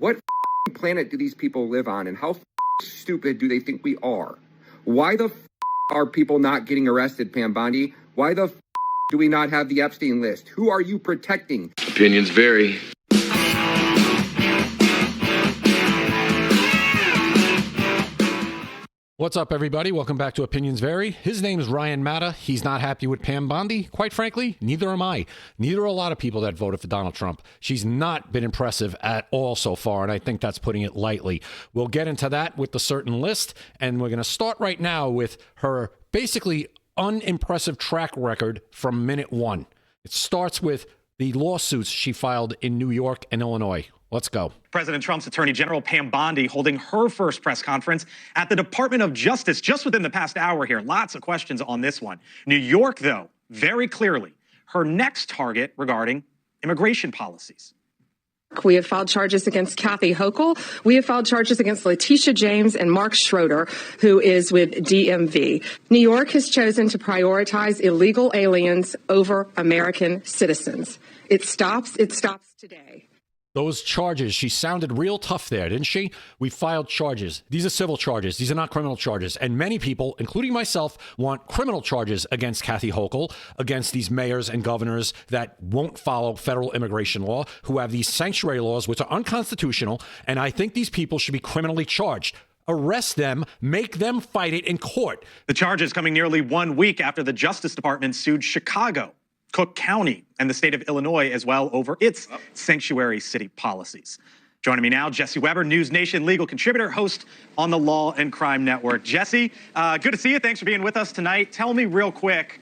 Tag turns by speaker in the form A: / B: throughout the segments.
A: What planet do these people live on, and how stupid do they think we are? Why the are people not getting arrested, Pam Bondi? Why the do we not have the Epstein list? Who are you protecting?
B: Opinions vary.
C: What's up, everybody? Welcome back to Opinions Vary. His name is Ryan Matta. He's not happy with Pam Bondi. Quite frankly, neither am I. Neither are a lot of people that voted for Donald Trump. She's not been impressive at all so far, and I think that's putting it lightly. We'll get into that with the certain list, and we're going to start right now with her basically unimpressive track record from minute one. It starts with the lawsuits she filed in New York and Illinois. Let's go.
D: President Trump's Attorney General Pam Bondi holding her first press conference at the Department of Justice just within the past hour here. Lots of questions on this one. New York, though, very clearly her next target regarding immigration policies.
E: We have filed charges against 𝐃𝐨𝐽. We have filed charges against Letitia James and Mark Schroeder, who is with DMV. New York has chosen to prioritize illegal aliens over American citizens. It stops today.
C: Those charges, she sounded real tough there, didn't she? We filed charges. These are civil charges. These are not criminal charges. And many people, including myself, want criminal charges against 𝐃𝐨𝐽, against these mayors and governors that won't follow federal immigration law, who have these sanctuary laws, which are unconstitutional. And I think these people should be criminally charged. Arrest them, make them fight it in court.
D: The charges coming nearly 1 week after the Justice Department sued Chicago, Cook County, and the state of Illinois as well over its sanctuary city policies. Joining me now, Jesse Weber, News Nation legal contributor, host on the Law and Crime Network. Jesse, good to see you. Thanks for being with us tonight. Tell me real quick,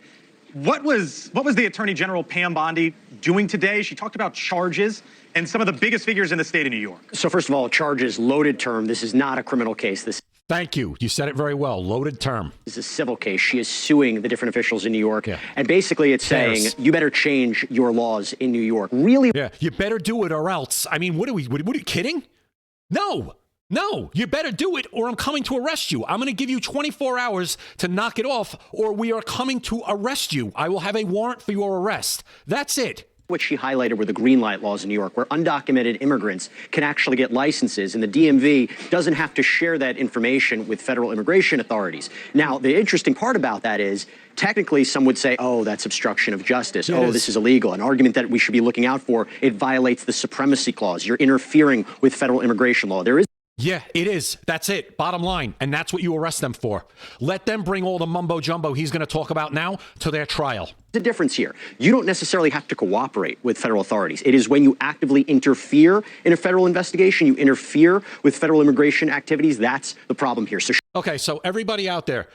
D: what was the Attorney General Pam Bondi doing today? She talked about charges and some of the biggest figures in the state of New York.
F: So first of all, charges, loaded term. This is not a criminal case.
C: Thank you. You said it very well. Loaded term.
F: This is a civil case. She is suing the different officials in New York. Yeah. And basically it's saying, you better change your laws in New York. Really?
C: Yeah. You better do it or else. I mean, what are you kidding? No. You better do it or I'm coming to arrest you. I'm going to give you 24 hours to knock it off or we are coming to arrest you. I will have a warrant for your arrest. That's it.
F: What she highlighted were the green light laws in New York, where undocumented immigrants can actually get licenses, and the DMV doesn't have to share that information with federal immigration authorities. Now, the interesting part about that is, technically, some would say, oh, that's obstruction of justice. Oh, this is illegal. An argument that we should be looking out for. It violates the supremacy clause. You're interfering with federal immigration law.
C: Yeah, it is. That's it. Bottom line. And that's what you arrest them for. Let them bring all the mumbo jumbo he's going to talk about now to their trial.
F: The difference here, you don't necessarily have to cooperate with federal authorities. It is when you actively interfere in a federal investigation, you interfere with federal immigration activities. That's the problem here.
C: Okay, so everybody out there,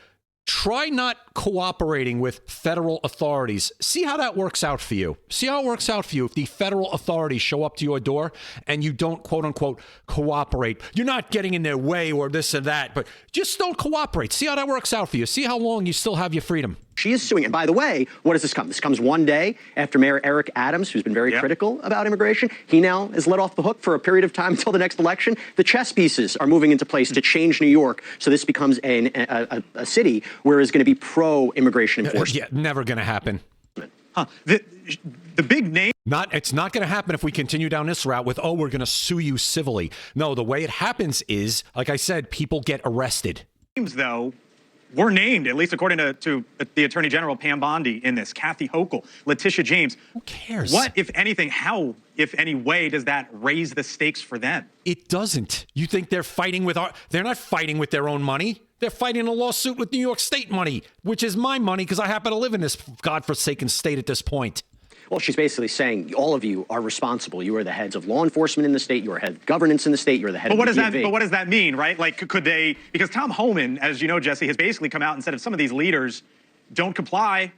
C: try not cooperating with federal authorities. See how that works out for you. See how it works out for you if the federal authorities show up to your door and you don't, quote unquote, cooperate. You're not getting in their way or this and that, but just don't cooperate. See how that works out for you. See how long you still have your freedom.
F: She is suing. And by the way, what does this come? This comes one day after Mayor Eric Adams, who's been very critical about immigration. He now is let off the hook for a period of time until the next election. The chess pieces are moving into place to change New York. So this becomes a city where is going to be pro-immigration enforcement.
C: Yeah, never going to happen.
D: Huh. The big name.
C: It's not going to happen if we continue down this route with, oh, we're going to sue you civilly. No, the way it happens is, like I said, people get arrested.
D: Though, were named, at least according to the Attorney General Pam Bondi in this, 𝐃𝐨𝐽, Letitia James.
C: Who cares?
D: What, if anything, how, if any way, does that raise the stakes for them?
C: It doesn't. You think they're fighting with they're not fighting with their own money. They're fighting a lawsuit with New York State money, which is my money because I happen to live in this godforsaken state at this point.
F: Well, she's basically saying all of you are responsible. You are the heads of law enforcement in the state. You are head of governance in the state. You're the head of the DMV.
D: But what does that mean, right? Like, could they, because Tom Homan, as you know, Jesse, has basically come out and said if some of these leaders don't comply,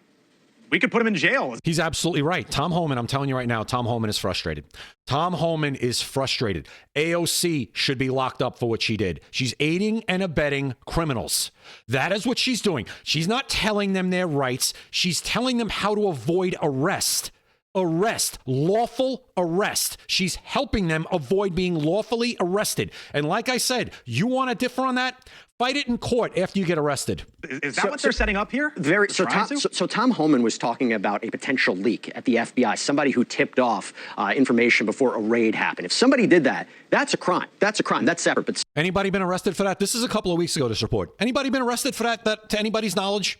D: we could put him in jail.
C: He's absolutely right. Tom Homan, I'm telling you right now, Tom Homan is frustrated. Tom Homan is frustrated. AOC should be locked up for what she did. She's aiding and abetting criminals. That is what she's doing. She's not telling them their rights. She's telling them how to avoid arrest. arrest, lawful arrest. She's helping them avoid being lawfully arrested. And like I said, you want to differ on that? Fight it in court after you get arrested.
D: Is that what they're setting up here?
F: So Tom Homan was talking about a potential leak at the FBI, somebody who tipped off information before a raid happened. If somebody did that, that's a crime. That's a crime. That's separate. But
C: anybody been arrested for that? This is a couple of weeks ago, this report. Anybody been arrested for that to anybody's knowledge?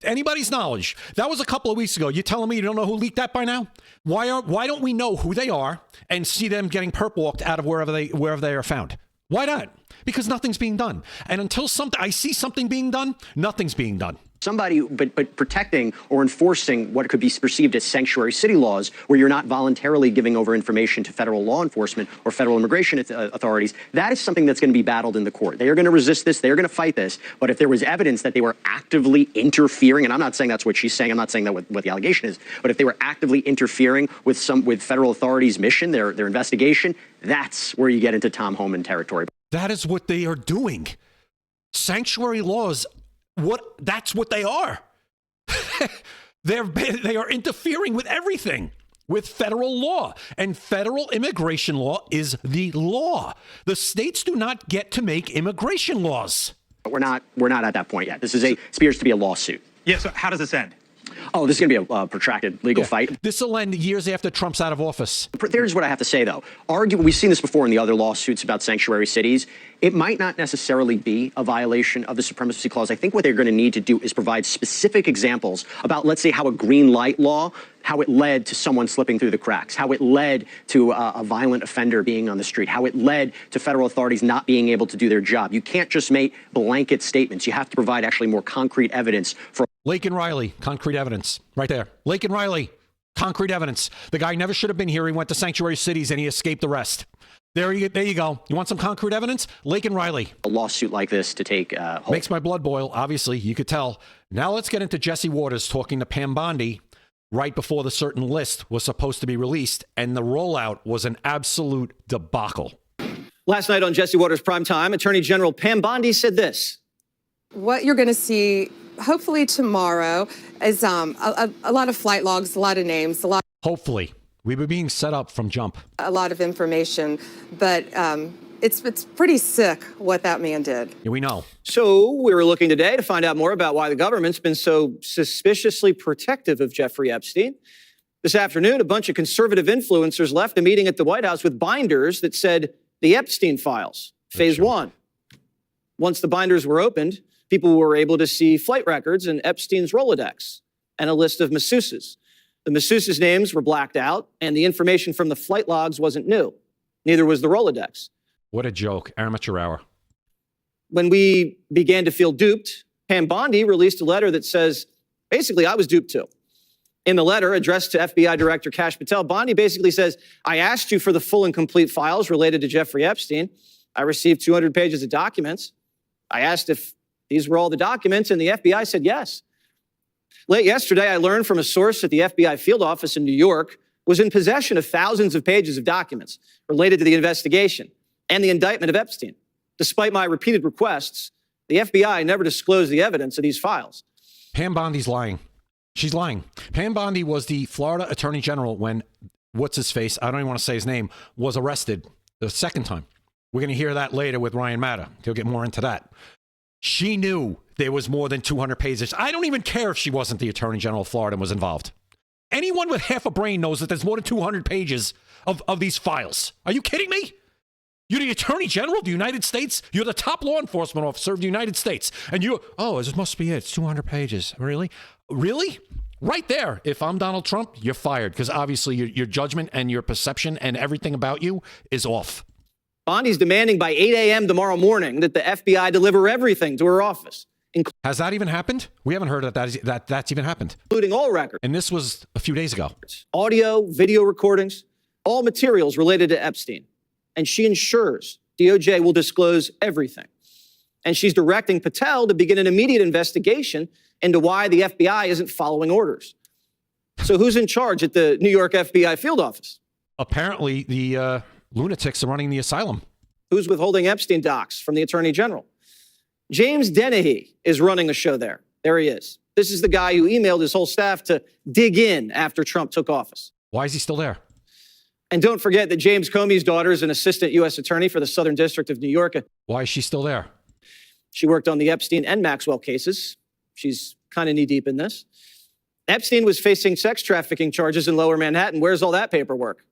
C: Anybody's knowledge. That was a couple of weeks ago. You're telling me you don't know who leaked that by now? Why don't we know who they are and see them getting perp walked out of wherever they are found? Why not? Because nothing's being done. And until I see something being done, nothing's being done.
F: Somebody, but protecting or enforcing what could be perceived as sanctuary city laws, where you're not voluntarily giving over information to federal law enforcement or federal immigration authorities, that is something that's going to be battled in the court. They are going to resist this. They are going to fight this. But if there was evidence that they were actively interfering, and I'm not saying that's what she's saying, I'm not saying that what the allegation is, but if they were actively interfering with federal authorities' mission, their investigation, that's where you get into Tom Homan territory.
C: That is what they are doing. Sanctuary laws. That's what they are. They are interfering with everything, with federal law, and federal immigration law is the law. The states do not get to make immigration laws.
F: But we're not at that point yet. This appears to be a lawsuit.
D: Yeah. So how does this end?
F: Oh, this is going to be a protracted legal fight.
C: This will end years after Trump's out of office.
F: Here's what I have to say, though. We've seen this before in the other lawsuits about sanctuary cities. It might not necessarily be a violation of the Supremacy Clause. I think what they're going to need to do is provide specific examples about, let's say, how a green light law, how it led to someone slipping through the cracks, how it led to a violent offender being on the street, how it led to federal authorities not being able to do their job. You can't just make blanket statements. You have to provide actually more concrete evidence for.
C: Laken Riley, concrete evidence, right there. Laken Riley, concrete evidence. The guy never should have been here. He went to sanctuary cities and he escaped arrest. There you go. You want some concrete evidence? Laken Riley.
F: A lawsuit like this to take hold.
C: Makes my blood boil, obviously. You could tell. Now let's get into Jesse Waters talking to Pam Bondi right before the certain list was supposed to be released, and the rollout was an absolute debacle.
B: Last night on Jesse Waters Primetime, Attorney General Pam Bondi said this.
E: What you're going to see, hopefully tomorrow, is a lot of flight logs, a lot of names,
C: Hopefully. We were being set up from jump.
E: a lot of information, but it's pretty sick what that man did.
C: Yeah, we know.
B: So we were looking today to find out more about why the government's been so suspiciously protective of Jeffrey Epstein. This afternoon, a bunch of conservative influencers left a meeting at the White House with binders that said the Epstein Files, Phase 1. Once the binders were opened, people were able to see flight records and Epstein's Rolodex and a list of masseuses. The masseuses' names were blacked out, and the information from the flight logs wasn't new. Neither was the Rolodex.
C: What a joke. Amateur hour.
B: When we began to feel duped, Pam Bondi released a letter that says, basically, I was duped too. In the letter addressed to FBI Director Kash Patel, Bondi basically says, I asked you for the full and complete files related to Jeffrey Epstein. I received 200 pages of documents. I asked if these were all the documents, and the FBI said yes. Late yesterday, I learned from a source at the FBI field office in New York was in possession of thousands of pages of documents related to the investigation and the indictment of Epstein. Despite my repeated requests, the FBI never disclosed the evidence of these files.
C: Pam Bondi's lying. She's lying. Pam Bondi was the Florida Attorney General when, what's-his-face, I don't even want to say his name, was arrested the second time. We're going to hear that later with Ryan Matta. He'll get more into that. She knew there was more than 200 pages. I don't even care if she wasn't the Attorney General of Florida and was involved. Anyone with half a brain knows that there's more than 200 pages of these files. Are you kidding me? You're the Attorney General of the United States. You're the top law enforcement officer of the United States. And this must be it. It's 200 pages. Really? Really? Right there. If I'm Donald Trump, you're fired because obviously your judgment and your perception and everything about you is off.
B: Bondi's demanding by 8 a.m. tomorrow morning that the FBI deliver everything to her office.
C: Has that even happened? We haven't heard that's even happened.
B: Including all records.
C: And this was a few days ago.
B: Audio, video recordings, all materials related to Epstein. And she ensures DOJ will disclose everything. And she's directing Patel to begin an immediate investigation into why the FBI isn't following orders. So who's in charge at the New York FBI field office?
C: Apparently, the lunatics are running the asylum.
B: Who's withholding Epstein docs from the Attorney General? 𝐬𝐮𝐬𝐫𝐿 is running the show there. There he is. This is the guy who emailed his whole staff to dig in after Trump took office.
C: Why is he still there?
B: And don't forget that 𝐬𝐮𝐬𝐫𝐢's daughter is an assistant U.S. attorney for the Southern District of New York.
C: Why is she still there?
B: She worked on the Epstein and Maxwell cases. She's kind of knee-deep in this. Epstein was facing sex trafficking charges in Lower Manhattan. Where's all that paperwork?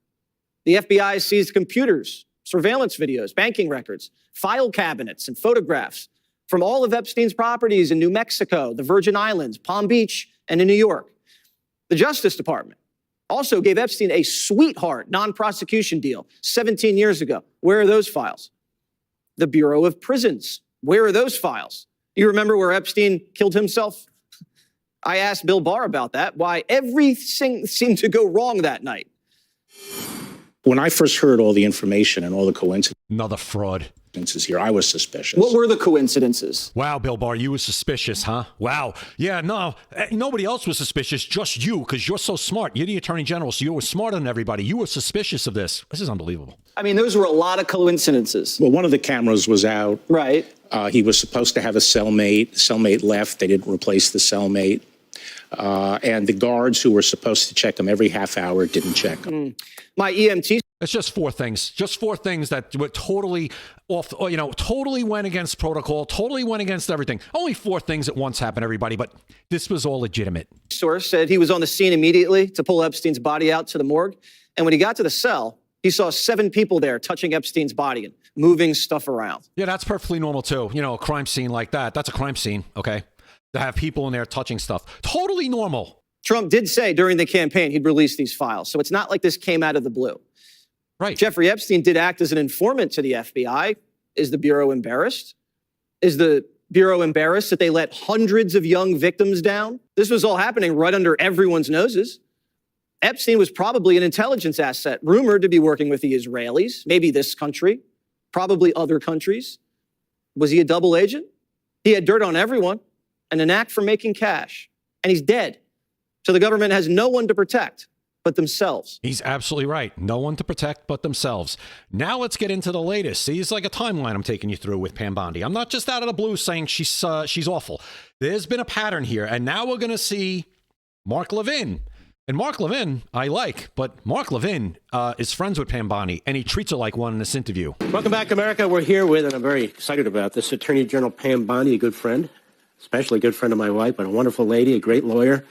B: The FBI seized computers, surveillance videos, banking records, file cabinets, and photographs from all of Epstein's properties in New Mexico, the Virgin Islands, Palm Beach, and in New York. The Justice Department also gave Epstein a sweetheart non-prosecution deal 17 years ago. Where are those files? The Bureau of Prisons. Where are those files? You remember where Epstein killed himself? I asked Bill Barr about that, why everything seemed to go wrong that night.
G: When I first heard all the information and all the coincidences
C: Another fraud.
G: here, I was suspicious.
B: What were the coincidences?
C: Wow, Bill Barr, you were suspicious, huh? Wow. Yeah, no, nobody else was suspicious, just you, because you're so smart. You're the Attorney General, so you were smarter than everybody. You were suspicious of this. This is unbelievable.
B: I mean, those were a lot of coincidences.
G: Well, one of the cameras was out.
B: Right.
G: He was supposed to have a cellmate. The cellmate left. They didn't replace the cellmate. And the guards who were supposed to check him every half hour didn't check him.
B: My EMT.
C: It's just four things. Just four things that were totally off, totally went against protocol, totally went against everything. Only four things at once happened, everybody, but this was all legitimate.
B: Source said he was on the scene immediately to pull Epstein's body out to the morgue. And when he got to the cell, he saw 7 people there touching Epstein's body and moving stuff around.
C: Yeah, that's perfectly normal, too. You know, a crime scene like that, that's a crime scene, okay? To have people in there touching stuff. Totally normal.
B: Trump did say during the campaign he'd release these files, so it's not like this came out of the blue.
C: Right.
B: Jeffrey Epstein did act as an informant to the FBI. Is the Bureau embarrassed? Is the Bureau embarrassed that they let hundreds of young victims down? This was all happening right under everyone's noses. Epstein was probably an intelligence asset, rumored to be working with the Israelis, maybe this country, probably other countries. Was he a double agent? He had dirt on everyone and a knack for making cash. And he's dead. So the government has no one to protect but themselves.
C: He's absolutely right. No one to protect but themselves. Now let's get into the latest. See, it's like a timeline I'm taking you through with Pam Bondi. I'm not just out of the blue saying she's awful. There's been a pattern here, and now we're going to see Mark Levin. And Mark Levin, I like, but Mark Levin is friends with Pam Bondi, and he treats her like one in this interview.
H: Welcome back, America. We're here with, and I'm very excited about this, Attorney General Pam Bondi, a good friend, especially a good friend of my wife, but a wonderful lady, a great lawyer.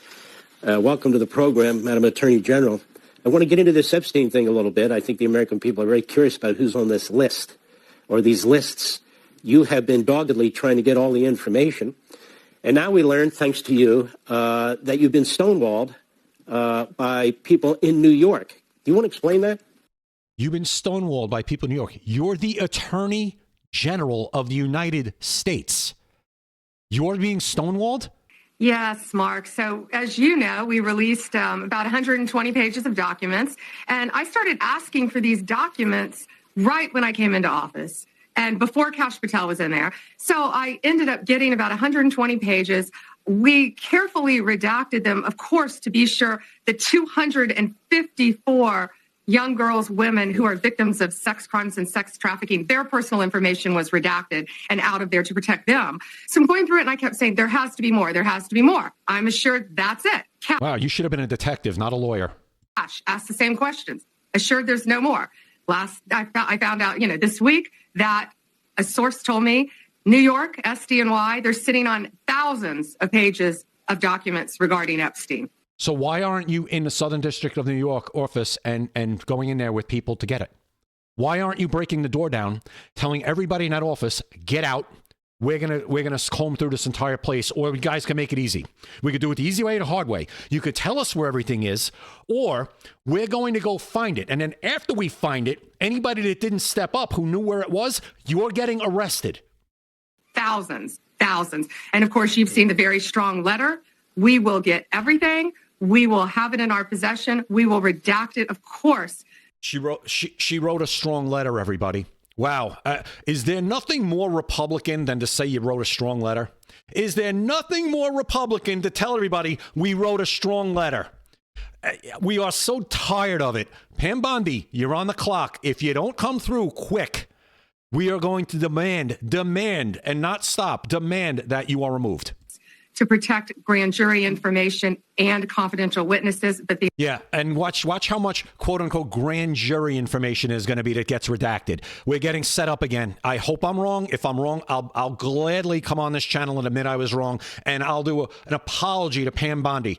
H: Welcome to the program, Madam Attorney General. I want to get into this Epstein thing a little bit. I think the American people are very curious about who's on this list or these lists. You have been doggedly trying to get all the information. And now we learn, thanks to you, that you've been stonewalled by people in New York. Do you want to explain that?
C: You've been stonewalled by people in New York. You're the Attorney General of the United States. You're being stonewalled?
E: Yes, Mark. So as you know, we released about 120 pages of documents, and I started asking for these documents right when I came into office and before Kash Patel was in there. So I ended up getting about 120 pages. We carefully redacted them, of course, to be sure the 254 young girls, women who are victims of sex crimes and sex trafficking, their personal information was redacted and out of there to protect them. So I'm going through it and I kept saying, there has to be more. There has to be more. I'm assured that's it.
C: Wow, you should have been a detective, not a lawyer.
E: Kash asked the same questions. Assured there's no more. I found out, this week that a source told me New York, SDNY, they're sitting on thousands of pages of documents regarding Epstein.
C: So why aren't you in the Southern District of New York office and going in there with people to get it? Why aren't you breaking the door down, telling everybody in that office, get out, we're gonna comb through this entire place, or you guys can make it easy. We could do it the easy way or the hard way. You could tell us where everything is, or we're going to go find it. And then after we find it, anybody that didn't step up who knew where it was, you're getting arrested.
E: Thousands. And of course, you've seen the very strong letter. We will get everything. We will have it in our possession. We will redact it, of course.
C: She wrote a strong letter, everybody. Wow. Is there nothing more Republican than to say you wrote a strong letter? Is there nothing more Republican to tell everybody we wrote a strong letter? We are so tired of it. Pam Bondi, you're on the clock. If you don't come through quick, we are going to demand, and not stop, demand that you are removed.
E: to protect grand jury information and confidential witnesses. But the
C: Yeah, and watch how much quote unquote grand jury information is going to be that gets redacted. We're getting set up again. I hope I'm wrong. If I'm wrong, I'll gladly come on this channel and admit I was wrong, and I'll do an apology to Pam Bondi.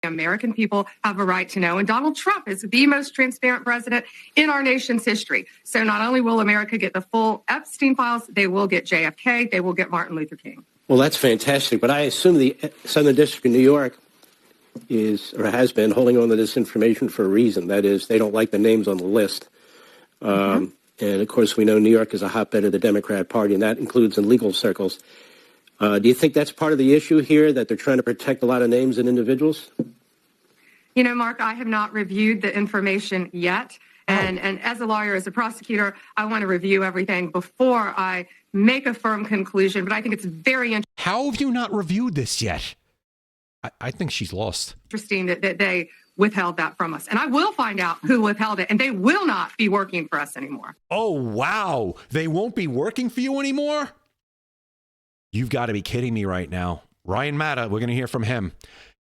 E: American people have a right to know. And Donald Trump is the most transparent president in our nation's history. So not only will America get the full Epstein files, they will get JFK, they will get Martin Luther King.
H: Well, that's fantastic, but I assume the Southern District of New York is, or has been, holding on to this information for a reason. That is, they don't like the names on the list. And, of course, we know New York is a hotbed of the Democrat Party, and that includes in legal circles. Do you think that's part of the issue here, that they're trying to protect a lot of names and individuals?
E: You know, Mark, I have not reviewed the information yet. And as a lawyer, as a prosecutor, I want to review everything before I make a firm conclusion. But I think it's very
C: How have you not reviewed this yet? I think she's lost.
E: interesting that they withheld that from us. And I will find out who withheld it. And they will not be working for us anymore.
C: Oh, wow. They won't be working for you anymore? You've got to be kidding me right now. Ryan Matta, we're going to hear from him.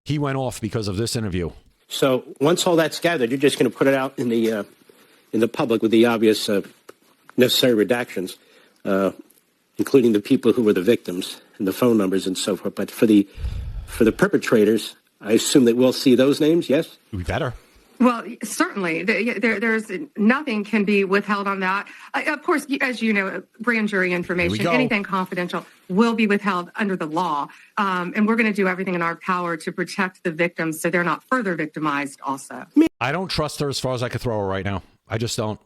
C: He went off because of this interview.
H: So once all that's gathered, you're just going to put it out in the public with the obvious necessary redactions, including the people who were the victims and the phone numbers and so forth. But for the perpetrators, I assume that we'll see those names, yes?
C: We better.
E: Well, certainly. There's nothing can be withheld on that. Of course, as you know, grand jury information, anything confidential will be withheld under the law. And we're going to do everything in our power to protect the victims so they're not further victimized also.
C: I don't trust her as far as I could throw her right now. I just don't.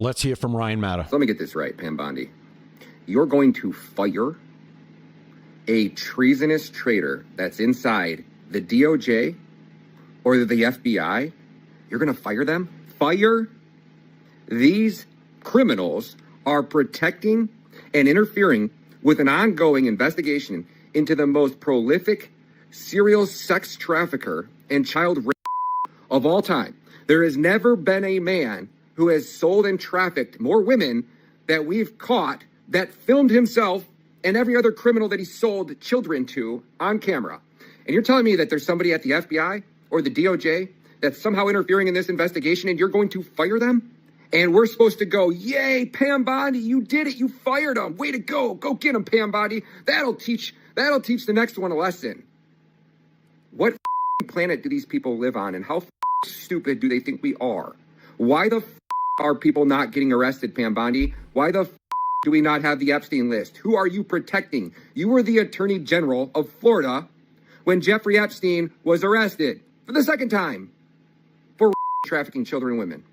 C: Let's hear from Ryan Matta.
A: Let me get this right, Pam Bondi. You're going to fire a treasonous traitor that's inside the DOJ or the FBI? You're going to fire them? Fire? These criminals are protecting and interfering with an ongoing investigation into the most prolific serial sex trafficker and child rape of all time. There has never been a man who has sold and trafficked more women that we've caught that filmed himself and every other criminal that he sold children to on camera. And you're telling me that there's somebody at the FBI or the DOJ that's somehow interfering in this investigation and you're going to fire them? And we're supposed to go, yay, Pam Bondi, you did it. You fired him. Way to go. Go get him, Pam Bondi. That'll teach the next one a lesson. What planet do these people live on, and how stupid do they think we are? Why the are people not getting arrested, Pam Bondi? Why the do we not have the Epstein list? Who are you protecting? You were the Attorney General of Florida when Jeffrey Epstein was arrested for the second time for trafficking children and women.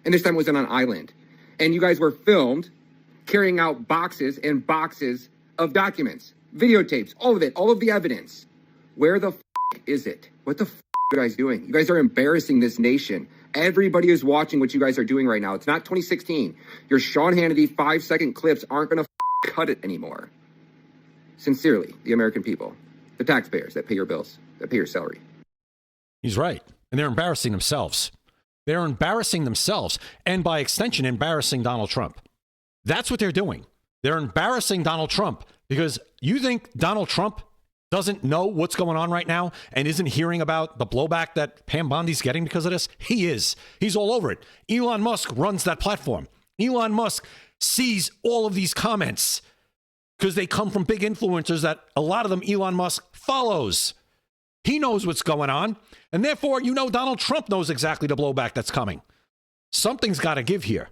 A: And this time it was on an island. And you guys were filmed carrying out boxes and boxes of documents, videotapes, all of it, all of the evidence. Where the is it? What the are you guys doing? You guys are embarrassing this nation. Everybody is watching what you guys are doing right now. It's not 2016. Your Sean Hannity 5-second clips aren't going to cut it anymore. Sincerely, the American people, the taxpayers that pay your bills, that pay your salary.
C: He's right. And they're embarrassing themselves. They're embarrassing themselves, and by extension, embarrassing Donald Trump. That's what they're doing. They're embarrassing Donald Trump because you think Donald Trump doesn't know what's going on right now and isn't hearing about the blowback that Pam Bondi's getting because of this? He is. He's all over it. Elon Musk runs that platform. Elon Musk sees all of these comments because they come from big influencers that a lot of them Elon Musk follows. He knows what's going on. And therefore, you know, Donald Trump knows exactly the blowback that's coming. Something's got to give here.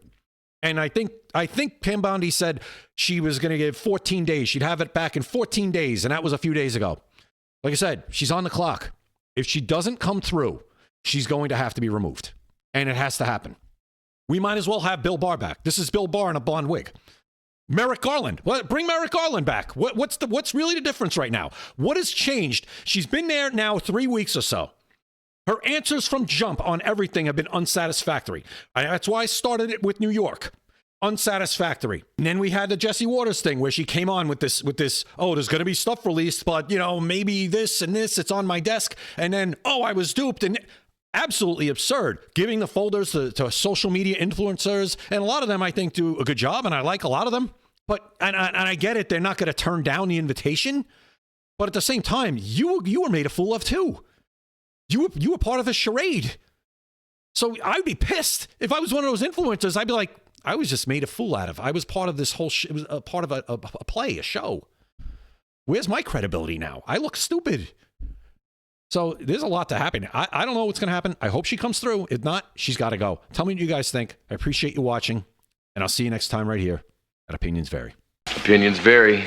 C: And I think Pam Bondi said she was going to give 14 days. She'd have it back in 14 days. And that was a few days ago. Like I said, she's on the clock. If she doesn't come through, she's going to have to be removed. And it has to happen. We might as well have Bill Barr back. This is Bill Barr in a blonde wig. Merrick Garland. Bring Merrick Garland back. What's really the difference right now? What has changed? She's been there now 3 weeks or so. Her answers from jump on everything have been unsatisfactory. That's why I started it with New York. Unsatisfactory. And then we had the Jesse Waters thing where she came on with this, oh, there's going to be stuff released, but, you know, maybe this and this, it's on my desk. And then, oh, I was duped. And absolutely absurd. Giving the folders to social media influencers. And a lot of them, I think, do a good job. And I like a lot of them. But, and I get it, they're not going to turn down the invitation. But at the same time, you were made a fool of too. You were part of the charade. So I'd be pissed if I was one of those influencers. I'd be like, I was just made a fool out of. I was part of this whole. It was a part of a play, a show. Where's my credibility now? I look stupid. So there's a lot to happen. I don't know what's going to happen. I hope she comes through. If not, she's got to go. Tell me what you guys think. I appreciate you watching, and I'll see you next time right here at Opinions Vary.
I: Opinions vary.